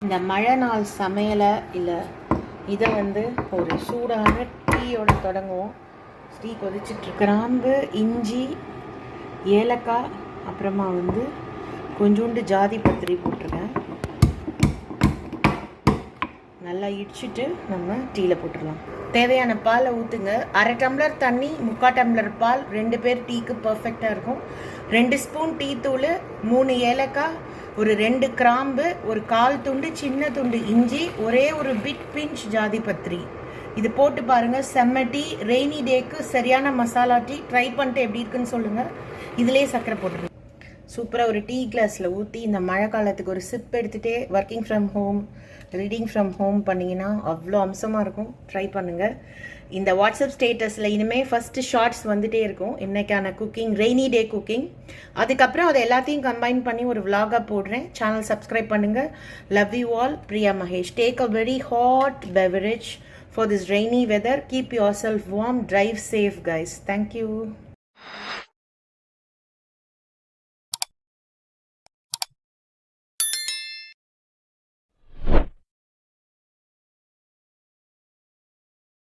இந்த மழை நாள் சமையலை இல்லை இதை ஒரு சூடான டீயோட தொடங்குவோம். டீ கொதிச்சிட்டு கிராம்பு, இஞ்சி, ஏலக்காய், அப்புறமா கொஞ்சோண்டு ஜாதி பத்திரி போட்டிருக்கேன். நல்லா இடிச்சிட்டு நம்ம டீயில் போட்டுடலாம். தேவையான பாலை ஊற்றுங்க. 1/2 டம்ளர் தண்ணி, 3/4 டம்ளர் பால், 2 பேர் டீக்கு பர்ஃபெக்டாக இருக்கும். 2 ஸ்பூன் டீ தூள், 3 ஏலக்காய், ஒரு 2 கிராம்பு, ஒரு 1/4 துண்டு சின்ன துண்டு இஞ்சி, ஒரே ஒரு பிட் பிஞ்ச் ஜாதி பத்திரி. இது போட்டு பாருங்கள், செம்ம டீ. ரெய்னி டேக்கு சரியான மசாலா டீ. ட்ரை பண்ணிட்டு எப்படி இருக்குன்னு சொல்லுங்கள். இதிலே சர்க்கரை போட்டுருங்க. சூப்பராக ஒரு டீ கிளாஸில் ஊற்றி இந்த மழை காலத்துக்கு ஒரு சிப் எடுத்துகிட்டே working from home, reading from home பண்ணிங்கன்னா அவ்வளோ அம்சமாக இருக்கும். ட்ரை பண்ணுங்கள். இந்த வாட்ஸ்அப் ஸ்டேட்டஸில் இனிமேல் ஃபஸ்ட்டு ஷார்ட்ஸ் வந்துகிட்டே இருக்கும். இன்றைக்கான குக்கிங், ரெய்னி டே குக்கிங். அதுக்கப்புறம் அதை எல்லாத்தையும் கம்பைன் பண்ணி ஒரு விலாகாக போடுறேன். சேனல் சப்ஸ்கிரைப் பண்ணுங்கள். Love you all. Priya Mahesh. Take a very hot beverage for this rainy weather. Keep yourself warm. Drive safe, guys. Thank you.